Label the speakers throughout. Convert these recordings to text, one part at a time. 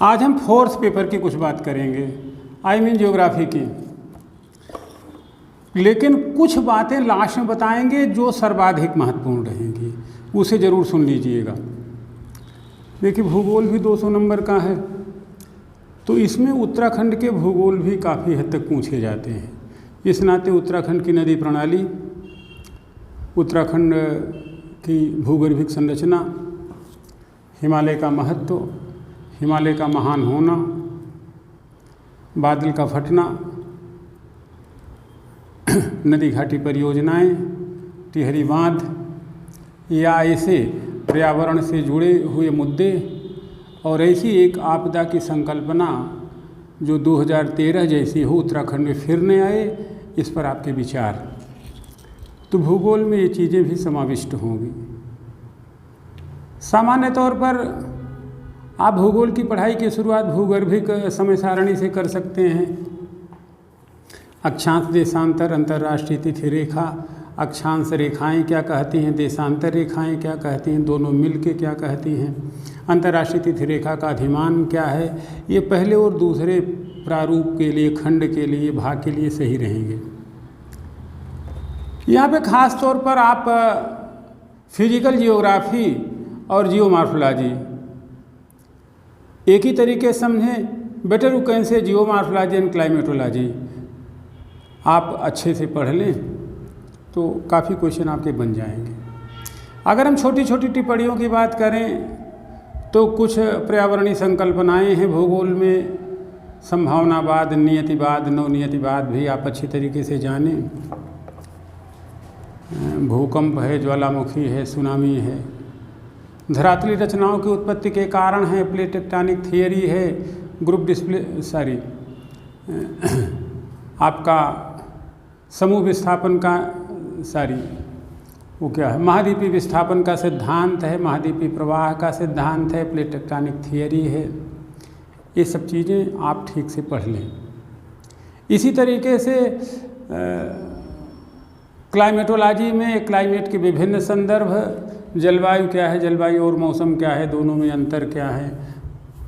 Speaker 1: आज हम fourth paper की कुछ बात करेंगे, आई मीन ज्योग्राफी की, लेकिन कुछ बातें लास्ट में बताएंगे जो सर्वाधिक महत्वपूर्ण रहेंगी, उसे ज़रूर सुन लीजिएगा। देखिए भूगोल भी 200 नंबर का है, तो इसमें उत्तराखंड के भूगोल भी काफ़ी हद तक पूछे जाते हैं। इस नाते उत्तराखंड की नदी प्रणाली, उत्तराखंड की भूगर्भिक संरचना, हिमालय का महत्व, हिमालय का महान होना, बादल का फटना, नदी घाटी परियोजनाएं, टिहरी बांध या ऐसे पर्यावरण से जुड़े हुए मुद्दे और ऐसी एक आपदा की संकल्पना जो 2013 जैसी हो उत्तराखंड में फिर न आए, इस पर आपके विचार। तो भूगोल में ये चीज़ें भी समाविष्ट होंगी। सामान्य तौर पर आप भूगोल की पढ़ाई की शुरुआत भूगर्भिक समय सारणी से कर सकते हैं। अक्षांश, देशांतर, अंतर्राष्ट्रीय तिथि रेखा, अक्षांश रेखाएं क्या कहती हैं, देशांतर रेखाएं क्या कहती हैं, दोनों मिल के क्या कहती हैं, अंतर्राष्ट्रीय तिथि रेखा का अधिमान क्या है, ये पहले और दूसरे प्रारूप के लिए, खंड के लिए, भाग के लिए सही रहेंगे। यहाँ पे ख़ास तौर पर आप फिजिकल जियोग्राफी और जियोमॉर्फोलॉजी एक ही तरीके से समझें। Better you can say geomorphology and climatology आप अच्छे से पढ़ लें तो काफ़ी क्वेश्चन आपके बन जाएंगे। अगर हम छोटी छोटी टिप्पणियों की बात करें तो कुछ पर्यावरणीय संकल्पनाएं हैं भूगोल में, संभावनावाद, नियतिवाद, नवनियतिवाद भी आप अच्छी तरीके से जानें। भूकंप है, ज्वालामुखी है, सुनामी है, धरातली रचनाओं की उत्पत्ति के कारण है, प्लेट टेक्टोनिक थियरी है, ग्रुप डिस्प्ले आपका समूह विस्थापन का वो क्या है, महाद्वीपीय विस्थापन का सिद्धांत है, महाद्वीपीय प्रवाह का सिद्धांत है, प्लेट टेक्टोनिक थियरी है। ये सब चीज़ें आप ठीक से पढ़ लें। इसी तरीके से क्लाइमेटोलॉजी में क्लाइमेट के विभिन्न संदर्भ, जलवायु क्या है, जलवायु और मौसम क्या है, दोनों में अंतर क्या है,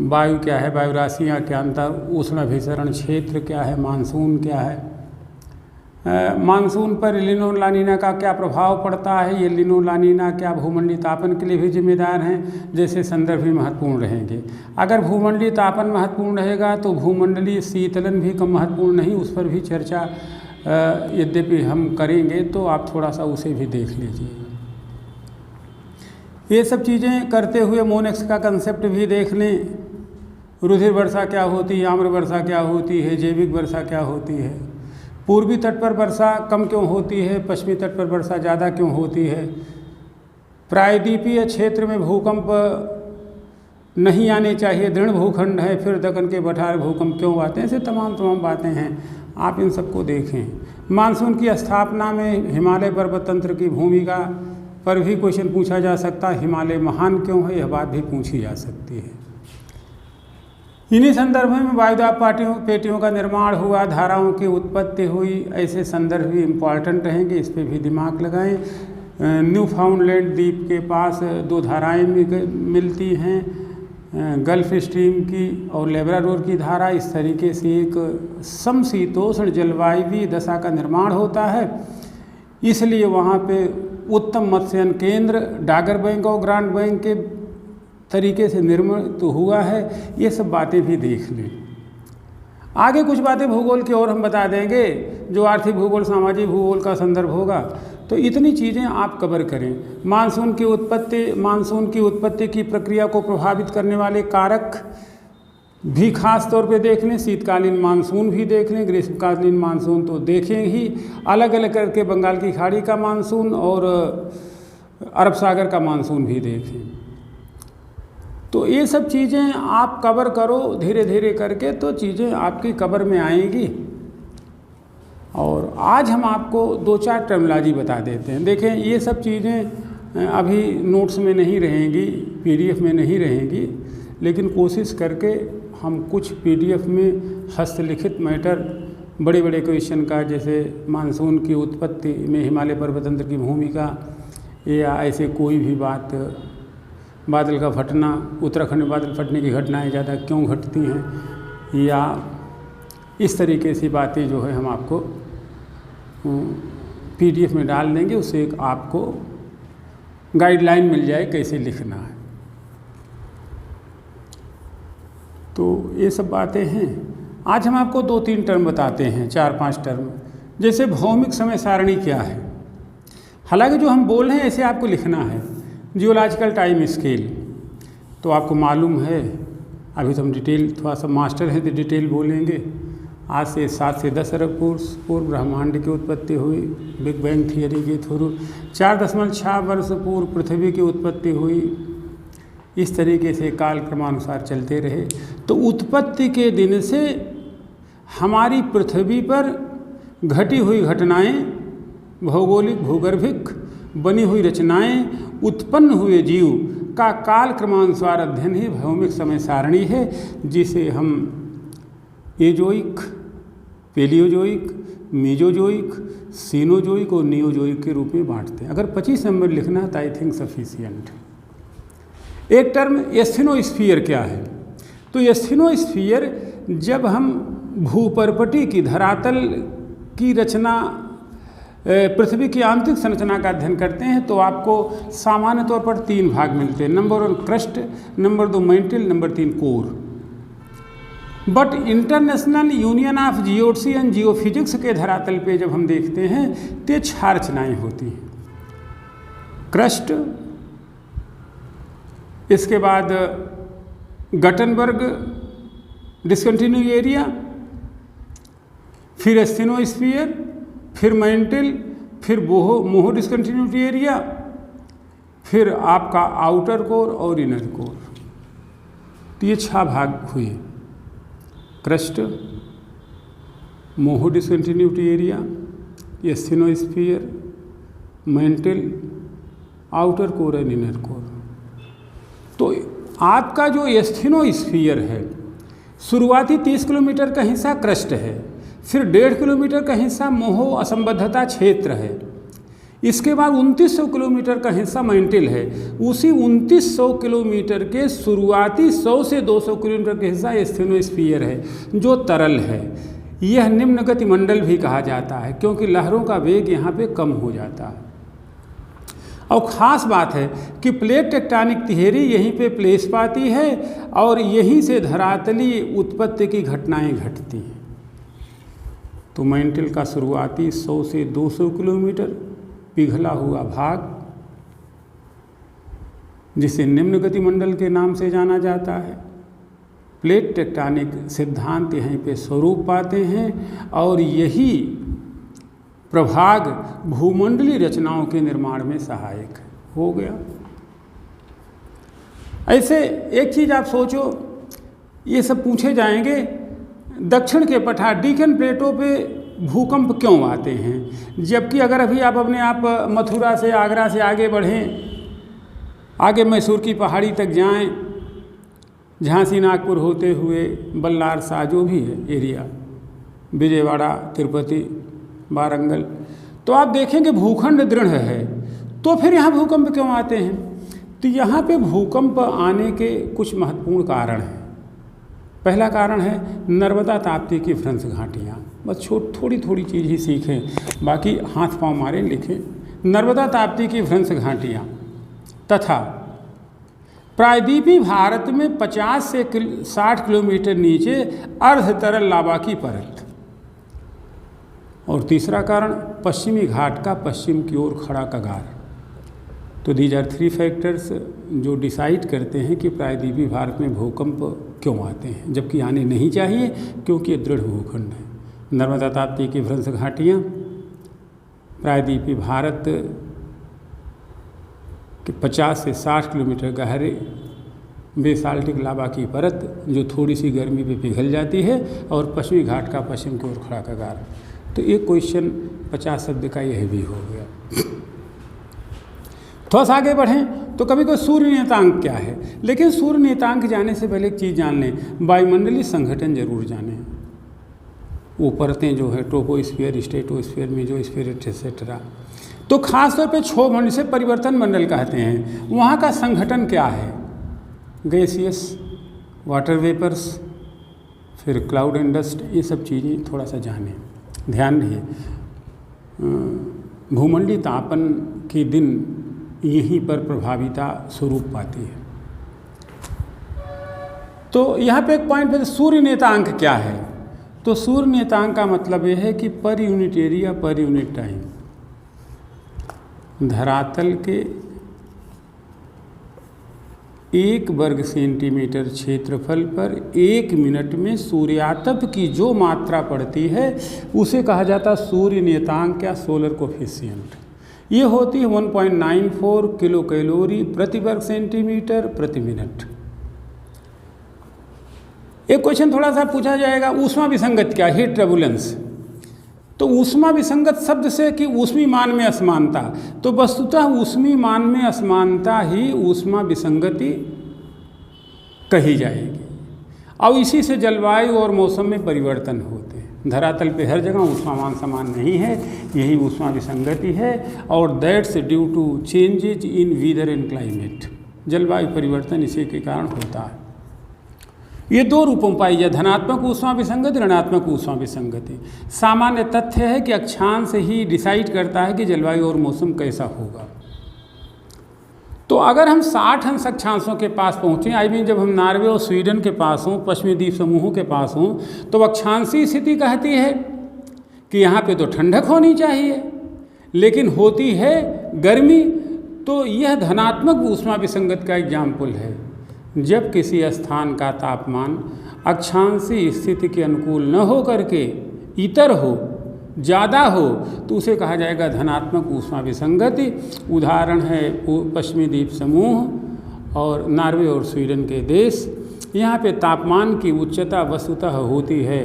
Speaker 1: वायु क्या है, वायु राशियाँ क्या अंतर, उष्ण अभिसरण क्षेत्र क्या है, मानसून क्या है, मानसून पर एलिनो लानीना का क्या प्रभाव पड़ता है, ये एलिनो लानीना क्या भूमंडलीय तापन के लिए भी जिम्मेदार हैं, जैसे संदर्भ भी महत्वपूर्ण रहेंगे। अगर भूमंडलीय तापन महत्वपूर्ण रहेगा तो भूमंडलीय शीतलन भी कम महत्वपूर्ण नहीं, उस पर भी चर्चा यद्यपि हम करेंगे, तो आप थोड़ा सा उसे भी देख लीजिए। ये सब चीज़ें करते हुए मोनेक्स का कंसेप्ट भी देख लें। रुधिर वर्षा क्या होती है, आम्र वर्षा क्या होती है, जैविक वर्षा क्या होती है, पूर्वी तट पर वर्षा कम क्यों होती है, पश्चिमी तट पर वर्षा ज़्यादा क्यों होती है, प्रायद्वीपीय क्षेत्र में भूकंप नहीं आने चाहिए, दृढ़ भूखंड है, फिर दक्कन के पठार भूकंप क्यों आते हैं, ऐसे तमाम बातें हैं, आप इन सबको देखें। मानसून की स्थापना में हिमालय पर्वत तंत्र की भूमिका पर भी क्वेश्चन पूछा जा सकता है, हिमालय महान क्यों है, यह बात भी पूछी जा सकती है। इन्हीं संदर्भों में वायुदाब पेटियों का निर्माण हुआ, धाराओं की उत्पत्ति हुई, ऐसे संदर्भ भी इम्पॉर्टेंट रहेंगे, इस पर भी दिमाग लगाएं। न्यू फाउंडलैंड द्वीप के पास 2 धाराएं मिलती हैं, गल्फ स्ट्रीम की और लेब्राडोर की धारा। इस तरीके से एक समशीतोष्ण जलवायु दशा का निर्माण होता है, इसलिए वहाँ पे उत्तम मत्स्यन केंद्र डागर बैंक और ग्रांट बैंक के तरीके से निर्मित तो हुआ है। ये सब बातें भी देख लें। आगे कुछ बातें भूगोल की और हम बता देंगे जो आर्थिक भूगोल, सामाजिक भूगोल का संदर्भ होगा, तो इतनी चीज़ें आप कवर करें। मानसून की उत्पत्ति की प्रक्रिया को प्रभावित करने वाले कारक भी खास तौर पे देख लें, शीतकालीन मानसून भी देख लें, ग्रीष्मकालीन मानसून तो देखें ही, अलग अलग करके बंगाल की खाड़ी का मानसून और अरब सागर का मानसून भी देखें। तो ये सब चीज़ें आप कवर करो धीरे धीरे करके, तो चीज़ें आपकी कवर में आएंगी। और आज हम आपको 2-4 टर्मिनोलॉजी बता देते हैं। देखें, ये सब चीज़ें अभी नोट्स में नहीं रहेंगी, PDF में नहीं रहेंगी, लेकिन कोशिश करके हम कुछ PDF में हस्तलिखित मैटर, बड़े बड़े क्वेश्चन का, जैसे मानसून की उत्पत्ति में हिमालय पर्वत तंत्र की भूमिका, या ऐसे कोई भी बात बादल का फटना, उत्तराखंड में बादल फटने की घटनाएं ज़्यादा क्यों घटती हैं, या इस तरीके से बातें जो है हम आपको PDF में डाल देंगे। उससे एक आपको गाइडलाइन मिल जाए कैसे लिखना है। तो ये सब बातें हैं। आज हम आपको 2-3 टर्म बताते हैं, 4-5 टर्म। जैसे भौमिक समय सारणी क्या है, हालांकि जो हम बोल रहे हैं ऐसे आपको लिखना है। जियोलॉजिकल टाइम स्केल तो आपको मालूम है, अभी तो हम डिटेल थोड़ा सा मास्टर हैं तो डिटेल बोलेंगे। आज से 7 से 10 अरब पूर्व ब्रह्मांड की उत्पत्ति हुई, बिग बैंग थियरी के थ्रू। 4.6 वर्ष पूर्व पृथ्वी की उत्पत्ति हुई। इस तरीके से काल क्रमानुसार चलते रहे। तो उत्पत्ति के दिन से हमारी पृथ्वी पर घटी हुई घटनाएं, भौगोलिक भूगर्भिक बनी हुई रचनाएं, उत्पन्न हुए जीव का काल क्रमानुसार अध्ययन ही भौमिक समय सारणी है, जिसे हम एजोइक, पेलियोजोइक, मीजोजोइक, सीनोजोइक और नियोजोइक के रूप में बांटते हैं। अगर 25 नंबर लिखना है तो आई थिंक सफिशिएंट। एक टर्म एस्थेनोस्फीयर क्या है, तो एस्थेनोस्फीयर जब हम भूपर्पटी की, धरातल की रचना, पृथ्वी की आंतरिक संरचना का अध्ययन करते हैं तो आपको सामान्य तौर पर 3 भाग मिलते हैं। Number 1 crust, number 2 mantle, number 3 core. But International Union of Geodesy and Geophysics के धरातल पे जब हम देखते हैं तो 6 रचनाएँ होती हैं। क्रस्ट, इसके बाद गटनबर्ग डिस्कंटिन्यू एरिया, फिर एस्थेनोस्फीयर, फिर मैंटल, फिर मोहो डिस्कंटिन्यूटी एरिया, फिर आपका आउटर कोर और इनर कोर। तो ये 6 भाग हुए, crust, Moho discontinuity area, asthenosphere, mantle, outer core and inner core. तो आपका जो एस्थेनोस्फीयर है, शुरुआती 30 किलोमीटर का हिस्सा क्रस्ट है, फिर 1.5 किलोमीटर का हिस्सा मोहो असंबद्धता क्षेत्र है, इसके बाद 2900 किलोमीटर का हिस्सा मैंटल है, उसी 2900 किलोमीटर के शुरुआती 100 से 200 किलोमीटर का हिस्सा एस्थेनोस्फीयर है जो तरल है। यह निम्न गति मंडल भी कहा जाता है क्योंकि लहरों का वेग यहाँ पे कम हो जाता है। और ख़ास बात है कि प्लेट टेक्टोनिक थियरी यहीं पे प्लेस पाती है और यहीं से धरातली उत्पत्ति की घटनाएं घटती हैं। तो मैंटल का शुरुआती 100 से 200 किलोमीटर पिघला हुआ भाग, जिसे निम्न गति मंडल के नाम से जाना जाता है, प्लेट टेक्टोनिक सिद्धांत यहीं पे स्वरूप पाते हैं और यही प्रभाग भूमंडलीय रचनाओं के निर्माण में सहायक हो गया। ऐसे एक चीज़ आप सोचो, ये सब पूछे जाएंगे, दक्षिण के पठार डीकन प्लेटों पे भूकंप क्यों आते हैं, जबकि अगर अभी आप अपने आप मथुरा से, आगरा से आगे बढ़ें, आगे मैसूर की पहाड़ी तक जाएं, झांसी नागपुर होते हुए बल्लार सा जो भी है एरिया, विजयवाड़ा, तिरुपति, वारंगल, तो आप देखेंगे भूखंड दृढ़ है। तो फिर यहाँ भूकंप क्यों आते हैं? तो यहाँ पे भूकंप आने के कुछ महत्वपूर्ण कारण हैं। पहला कारण है नर्मदा ताप्ती की भ्रंश घाटियाँ। बस थोड़ी थोड़ी चीज़ ही सीखें, बाकी हाथ पांव मारे लिखें। नर्मदा ताप्ती की भ्रंश घाटियाँ तथा प्रायद्वीपीय भारत में 50 से 60 किलोमीटर नीचे अर्ध तरल लावा की परत। और तीसरा कारण पश्चिमी घाट का पश्चिम की ओर खड़ा कगार। तो दीज आर 3 फैक्टर्स जो डिसाइड करते हैं कि प्रायद्वीपीय भारत में भूकंप क्यों आते हैं, जबकि आने नहीं चाहिए क्योंकि ये दृढ़ भूखंड है। नर्मदा ताप्ती की भ्रंश घाटियाँ, प्रायद्वीपीय भारत के 50 से 60 किलोमीटर गहरे बेसाल्टिक लावा की परत जो थोड़ी सी गर्मी पे पिघल जाती है, और पश्चिमी घाट का पश्चिम की ओर खड़ा कगार। तो एक क्वेश्चन 50 शब्द का यह भी हो गया। थोड़ा सा आगे बढ़ें तो कभी कोई सूर्य नियतांक क्या है, लेकिन सूर्य नियतांक जाने से पहले एक चीज़ जान लें, वायुमंडलीय संघटन जरूर जानें। वो परतें जो है ट्रोपोस्फीयर, स्ट्रेटोस्फीयर, मेसोस्फीयर एटसेट्रा। तो खास तौर पे क्षोभ मंडल से परिवर्तन मंडल कहते हैं। वहाँ का संगठन क्या है? गैसियस, वाटर वेपर्स, फिर क्लाउड एंड डस्ट, ये सब चीज़ें थोड़ा सा जानें, ध्यान रहिए। भूमंडलीय तापन के दिन यहीं पर प्रभाविता स्वरूप पाती है। तो यहाँ पे एक पॉइंट पे सूर्य नियतांक क्या है? तो सूर्य नियतांक का मतलब यह है कि per unit area per unit time, धरातल के 1 वर्ग सेंटीमीटर क्षेत्रफल पर 1 मिनट में सूर्यातप की जो मात्रा पड़ती है उसे कहा जाता है सूर्य नियतांक या सोलर कोफिशिएंट। ये होती है 1.94 किलो कैलोरी प्रति वर्ग सेंटीमीटर प्रति मिनट। एक क्वेश्चन थोड़ा सा पूछा जाएगा, ऊष्मा विसंगत क्या? Heat turbulence. तो ऊष्मा विसंगत शब्द से कि ऊष्मी मान में असमानता, तो वस्तुतः ऊष्मी मान में असमानता ही ऊष्मा विसंगति कही जाएगी। अब इसी से जलवायु और मौसम में परिवर्तन होते हैं। धरातल पे हर जगह ऊष्मा मान समान नहीं है, यही ऊष्मा विसंगति है। और that's due to changes in weather and climate, जलवायु परिवर्तन इसी के कारण होता है। ये 2 रूपों में पाई जाए, धनात्मक ऊष्मा विसंगति, ऋणात्मक ऊष्मा विसंगति। सामान्य तथ्य है कि अक्षांश ही डिसाइड करता है कि जलवायु और मौसम कैसा होगा। तो अगर हम 60 अंश अक्षांशों के पास पहुँचें, जब हम नॉर्वे और स्वीडन के पास हों, पश्चिमी द्वीप समूहों के पास हों, तो अक्षांशीय स्थिति कहती है कि यहाँ पे तो ठंडक होनी चाहिए, लेकिन होती है गर्मी। तो यह धनात्मक ऊष्मा विसंगत का एग्जाम्पल है। जब किसी स्थान का तापमान अक्षांशीय स्थिति के अनुकूल न हो करके इतर हो, ज़्यादा हो, तो उसे कहा जाएगा धनात्मक ऊष्मा विसंगति। उदाहरण है पश्चिमी द्वीप समूह और नॉर्वे और स्वीडन के देश। यहाँ पे तापमान की उच्चता वस्तुतः होती है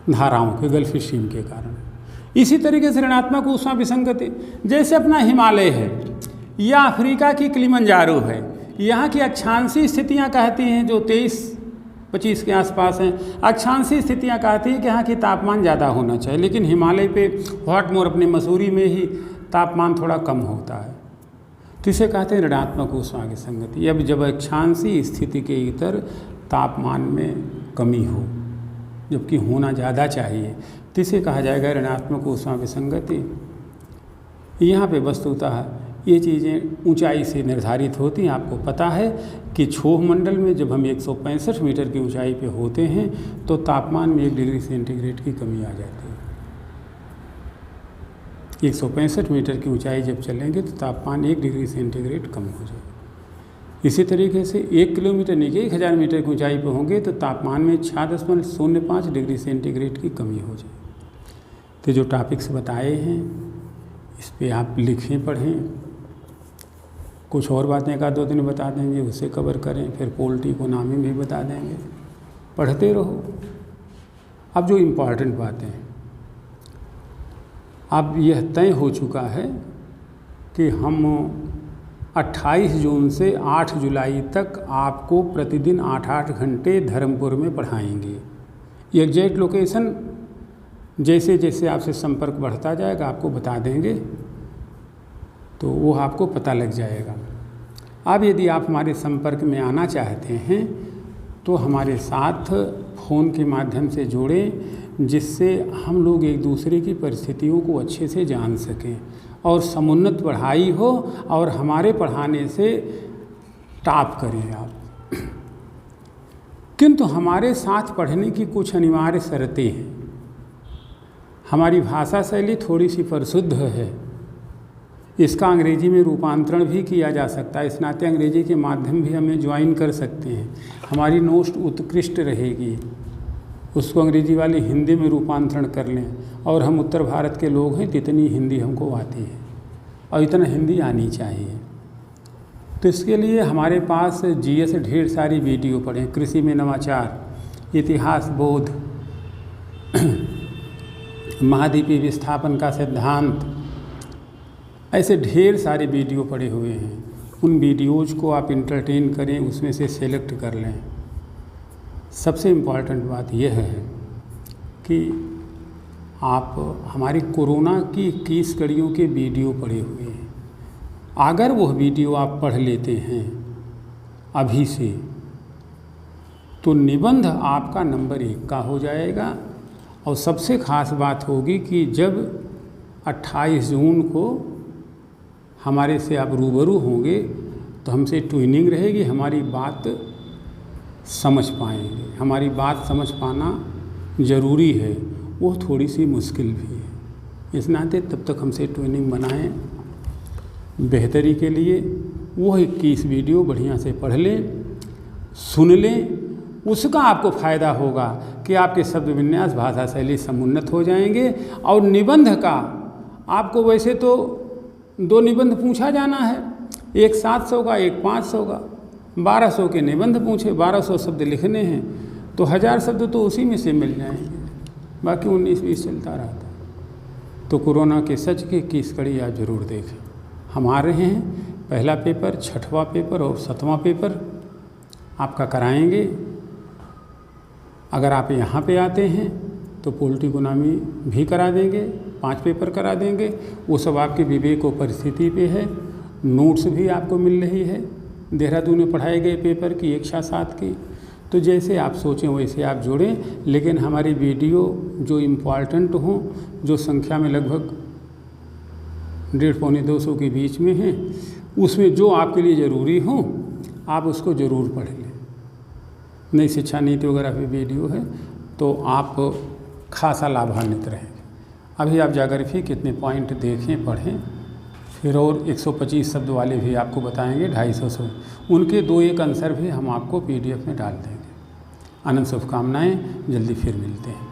Speaker 1: धाराओं के, गल्फ स्ट्रीम के कारण। इसी तरीके से ऋणात्मक ऊष्मा विसंगति, जैसे अपना हिमालय है या अफ्रीका की किलिमंजारो है, यहाँ की अक्षांशीय स्थितियाँ कहती हैं जो 23-25 के आसपास हैं। अक्षांशीय स्थितियाँ कहती हैं कि यहाँ की तापमान ज़्यादा होना चाहिए, लेकिन हिमालय पे व्हाटमोर अपने मसूरी में ही तापमान थोड़ा कम होता है। तो इसे कहते हैं ऋणात्मक ऊष्मा विसंगति। अब जब अक्षांशीय स्थिति के इतर तापमान में कमी हो, जबकि होना ज़्यादा चाहिए, तो इसे कहा जाएगा ऋणात्मक ऊष्मा विसंगति। यहाँ पे वस्तुतः ये चीज़ें ऊंचाई से निर्धारित होती हैं। आपको पता है कि क्षोभ मंडल में जब हम 165 मीटर की ऊंचाई पे होते हैं तो तापमान में 1 डिग्री सेंटीग्रेड की कमी आ जाती है। 165 मीटर की ऊंचाई जब चलेंगे तो तापमान 1 डिग्री सेंटीग्रेड कम हो जाएगा। इसी तरीके से 1 किलोमीटर नीचे 1000 मीटर की ऊंचाई पर होंगे तो तापमान में 6.05 डिग्री सेंटीग्रेड की कमी हो जाएगी। तो जो टॉपिक्स बताए हैं इस पे आप लिखें, पढ़ें। कुछ और बातें 1-2 दिन बता देंगे, उसे कवर करें। फिर पोल्ट्री को नामे भी बता देंगे, पढ़ते रहो। अब जो इम्पॉर्टेंट बातें, अब यह तय हो चुका है कि हम 28 जून से 8 जुलाई तक आपको प्रतिदिन 8-8 घंटे धर्मपुर में पढ़ाएंगे। एग्जैक्ट लोकेशन जैसे जैसे आपसे संपर्क बढ़ता जाएगा आपको बता देंगे, तो वो आपको पता लग जाएगा। अब यदि आप हमारे संपर्क में आना चाहते हैं तो हमारे साथ फ़ोन के माध्यम से जुड़ें, जिससे हम लोग एक दूसरे की परिस्थितियों को अच्छे से जान सकें और समुन्नत पढ़ाई हो और हमारे पढ़ाने से टॉप करें आप। किंतु हमारे साथ पढ़ने की कुछ अनिवार्य शर्तें हैं। हमारी भाषा शैली थोड़ी सी प्रशुद्ध है, इसका अंग्रेजी में रूपांतरण भी किया जा सकता है। इस नाते अंग्रेजी के माध्यम भी हमें ज्वाइन कर सकते हैं। हमारी नोट्स उत्कृष्ट रहेगी, उसको अंग्रेजी वाले हिंदी में रूपांतरण कर लें। और हम उत्तर भारत के लोग हैं, जितनी हिंदी हमको आती है और इतना हिंदी आनी चाहिए। तो इसके लिए हमारे पास जीएस ढेर सारी वीडियो पढ़ें। कृषि में नवाचार, इतिहास बोध, महाद्वीपीय विस्थापन का सिद्धांत, ऐसे ढेर सारे वीडियो पड़े हुए हैं। उन वीडियोज़ को आप इंटरटेन करें, उसमें से सेलेक्ट कर लें। सबसे इम्पॉर्टेंट बात यह है कि आप हमारी कोरोना की 21 कड़ियों के वीडियो पड़े हुए हैं। अगर वह वीडियो आप पढ़ लेते हैं अभी से तो निबंध आपका नंबर 1 का हो जाएगा। और सबसे ख़ास बात होगी कि जब 28 जून को हमारे से आप रूबरू होंगे तो हमसे ट्यूनिंग रहेगी, हमारी बात समझ पाएंगे। हमारी बात समझ पाना ज़रूरी है, वो थोड़ी सी मुश्किल भी है। इस नाते तब तक हमसे ट्यूनिंग बनाएं बेहतरी के लिए। वो 21 वीडियो बढ़िया से पढ़ लें, सुन लें, उसका आपको फ़ायदा होगा कि आपके शब्द विन्यास भाषा शैली समुन्नत हो जाएंगे। और निबंध का आपको वैसे तो 2 निबंध पूछा जाना है, एक 700 का, एक 500 का। 1200 के निबंध पूछे, 1200 शब्द लिखने हैं तो 1000 शब्द तो उसी में से मिल जाएंगे, बाकी 19-20 चलता रहता। तो कोरोना के सच की 21 कड़ी आप जरूर देखें। हम आ रहे हैं, पहला पेपर, 6वां पेपर और 7वां पेपर आपका कराएंगे। अगर आप यहाँ पे आते हैं तो पोल्ट्री इकोनॉमी भी करा देंगे, 5 पेपर करा देंगे। वो सब आपके विवेक और परिस्थिति पे है। नोट्स भी आपको मिल रही है देहरादून में पढ़ाए गए पेपर की 1/7 की। तो जैसे आप सोचें वैसे आप जोड़ें, लेकिन हमारी वीडियो जो इम्पॉर्टेंट हों, जो संख्या में लगभग 150-200 के बीच में हैं, उसमें जो आपके लिए ज़रूरी हो आप उसको ज़रूर पढ़ लें। नई शिक्षा नीति वगैरह पे वीडियो है तो आप खासा लाभान्वित रहेंगे। अभी आप जाकर भी कितने पॉइंट देखें, पढ़ें, फिर और 125 शब्द वाले भी आपको बताएंगे, 250 से उनके 2-1 आंसर भी हम आपको PDF में डाल देंगे। आनंद शुभकामनाएं, जल्दी फिर मिलते हैं।